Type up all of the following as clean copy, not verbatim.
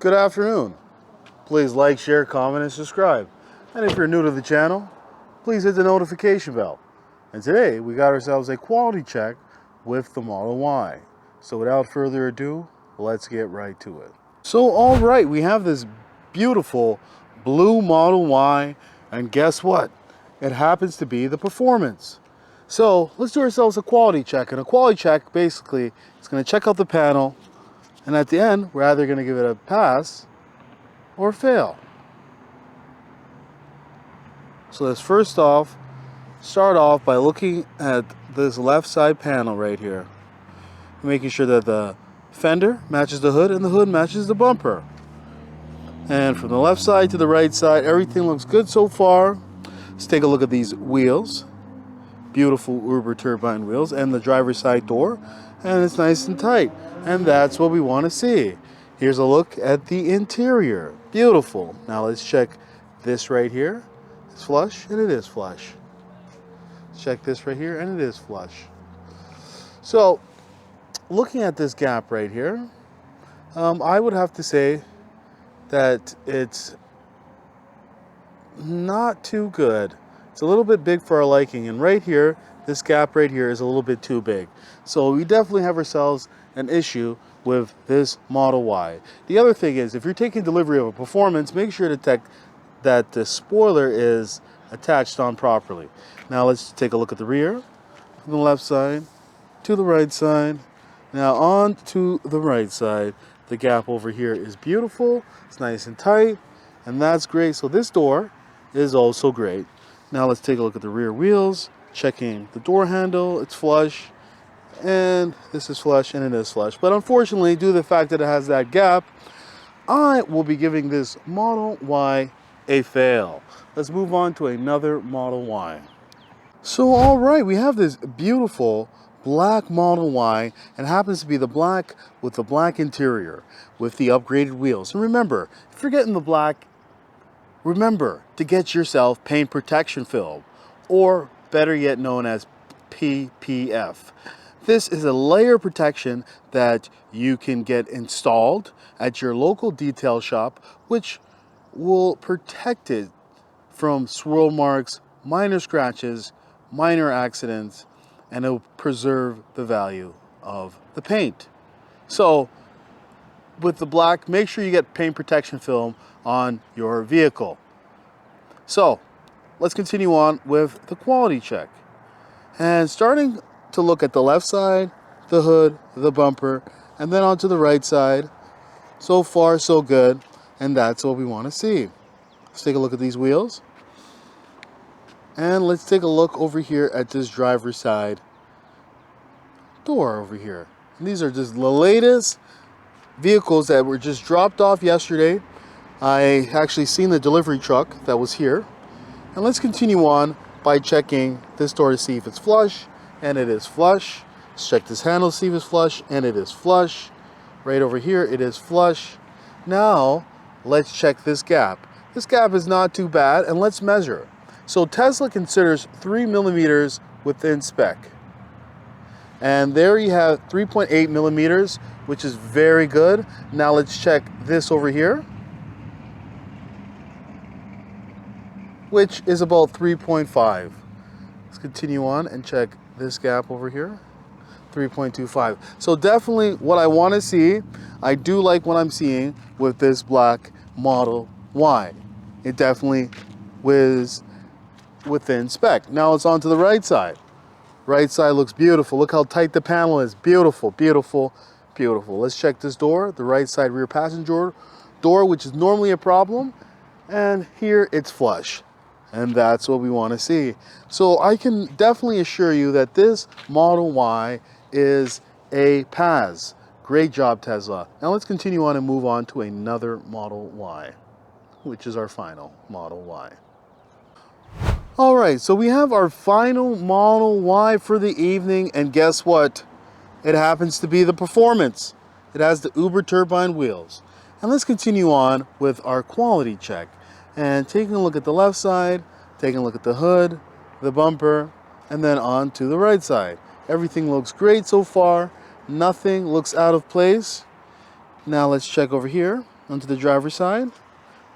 Good afternoon. Please like, share, comment, and subscribe. And if you're new to the channel, please hit the notification bell. And today we got ourselves a quality check with the Model Y. So without further ado, let's get right to it. So all right, we have this beautiful blue Model Y, and guess what? It happens to be the Performance. So let's do ourselves a quality check. And a quality check basically is going to check out the panel, and at the end we're either going to give it a pass or fail. So let's first off start off by looking at this left side panel right here, making sure that the fender matches the hood and the hood matches the bumper. And from the left side to the right side, everything looks good so far. Let's take a look at these wheels. Beautiful Uber turbine wheels, and the driver's side door, and it's nice and tight, and that's what we want to see. Here's a look at the interior. Beautiful. Now let's check this right here. It's flush, and it is flush. Check this right here, and it is flush. So looking at this gap right here, I would have to say that it's not too good. It's a little bit big for our liking, and right here, this gap right here is a little bit too big. So we definitely have ourselves an issue with this Model Y. The other thing is, if you're taking delivery of a Performance, make sure to check that the spoiler is attached on properly. Now let's take a look at the rear. From the left side to the right side. Now on to the right side. The gap over here is beautiful. It's nice and tight, and that's great. So this door is also great. Now let's take a look at the rear wheels, checking the door handle. It's flush, and this is flush, and it is flush. But unfortunately, due to the fact that it has that gap, I will be giving this Model Y a fail. Let's move on to another Model Y. So all right, we have this beautiful black Model Y, and happens to be the black with the black interior with the upgraded wheels. And remember, if you're getting the black, remember to get yourself paint protection film, or better yet known as PPF. This is a layer protection that you can get installed at your local detail shop, which will protect it from swirl marks, minor scratches, minor accidents, and it will preserve the value of the paint. So with the black, make sure you get paint protection film on your vehicle. So let's continue on with the quality check. And starting to look at the left side, the hood, the bumper, and then onto the right side. So far, so good. And that's what we want to see. Let's take a look at these wheels. And let's take a look over here at this driver's side door over here. And these are just the latest vehicles that were just dropped off yesterday. I actually seen the delivery truck that was here. And let's continue on by checking this door to see if it's flush, and it is flush. Let's check this handle to see if it's flush, and it is flush. Right over here, it is flush. Now let's check this gap. This gap is not too bad, and let's measure. So Tesla considers 3 millimeters within spec. And there you have 3.8 millimeters, which is very good. Now let's check this over here, which is about 3.5. Let's continue on and check this gap over here, 3.25. So definitely what I want to see, I do like what I'm seeing with this black Model Y. It definitely was within spec. Now it's on to the right side. Right side looks beautiful. Look how tight the panel is. Beautiful, beautiful, beautiful. Let's check this door, the right side rear passenger door, which is normally a problem. And here it's flush. And that's what we want to see. So I can definitely assure you that this Model Y is a pass. Great job, Tesla. Now let's continue on and move on to another Model Y, which is our final Model Y. All right, so we have our final Model Y for the evening, and guess what? It happens to be the Performance. It has the Uber turbine wheels. And let's continue on with our quality check. And taking a look at the left side, taking a look at the hood, the bumper, and then on to the right side. Everything looks great so far. Nothing looks out of place. Now let's check over here onto the driver's side.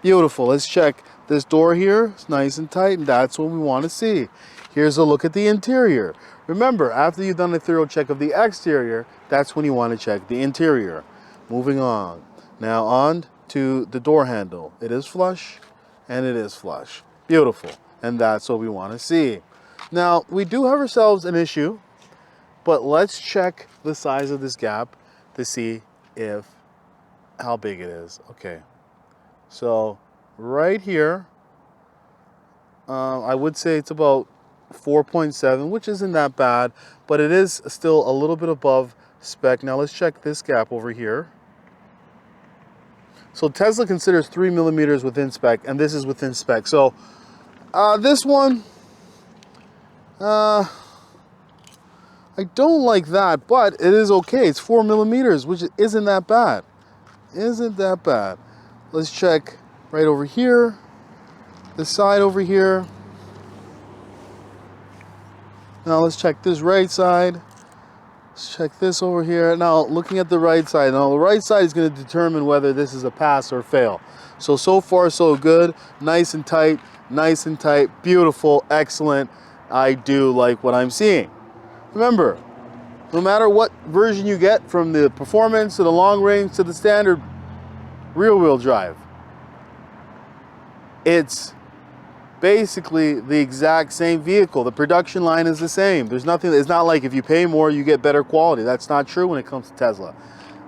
Beautiful. Let's check this door here. It's nice and tight, and that's what we want to see. Here's a look at the interior. Remember, after you've done a thorough check of the exterior, that's when you want to check the interior. Moving on. Now on to the door handle. It is flush, and it is flush. Beautiful. And that's what we want to see. Now, we do have ourselves an issue, but let's check the size of this gap to see how big it is. Okay. So right here, I would say it's about 4.7, which isn't that bad, but it is still a little bit above spec. Now let's check this gap over here. So Tesla considers 3 millimeters within spec, and this is within spec. So this one, I don't like that, but it is okay. It's 4 millimeters, which isn't that bad. Isn't that bad. Let's check right over here, this side over here. Now let's check this right side. Let's check this over here. Now looking at the right side. Now the right side is going to determine whether this is a pass or fail. So far so good. Nice and tight, beautiful, excellent. I do like what I'm seeing. Remember, no matter what version you get, from the performance to the long range to the standard rear-wheel drive, it's basically the exact same vehicle. The production line is the same. There's nothing. It's not like if you pay more, you get better quality. That's not true when it comes to Tesla.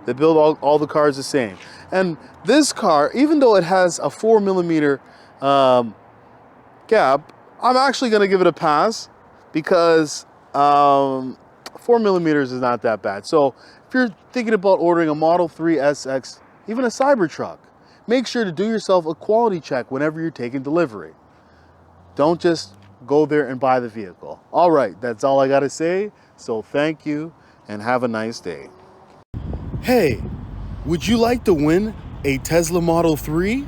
They build all the cars the same. And this car, even though it has a 4 millimeter gap, I'm actually going to give it a pass because 4 millimeters is not that bad. So if you're thinking about ordering a Model 3 SX, even a Cybertruck, make sure to do yourself a quality check whenever you're taking delivery. Don't just go there and buy the vehicle. All right, that's all I got to say. So thank you and have a nice day. Hey, would you like to win a Tesla Model 3?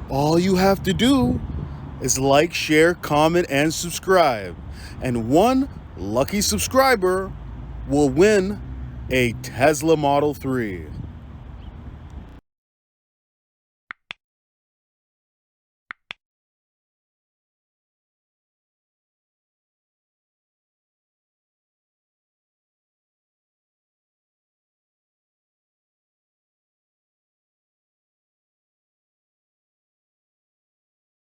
All you have to do is like, share, comment, and subscribe. And one lucky subscriber will win a Tesla Model 3.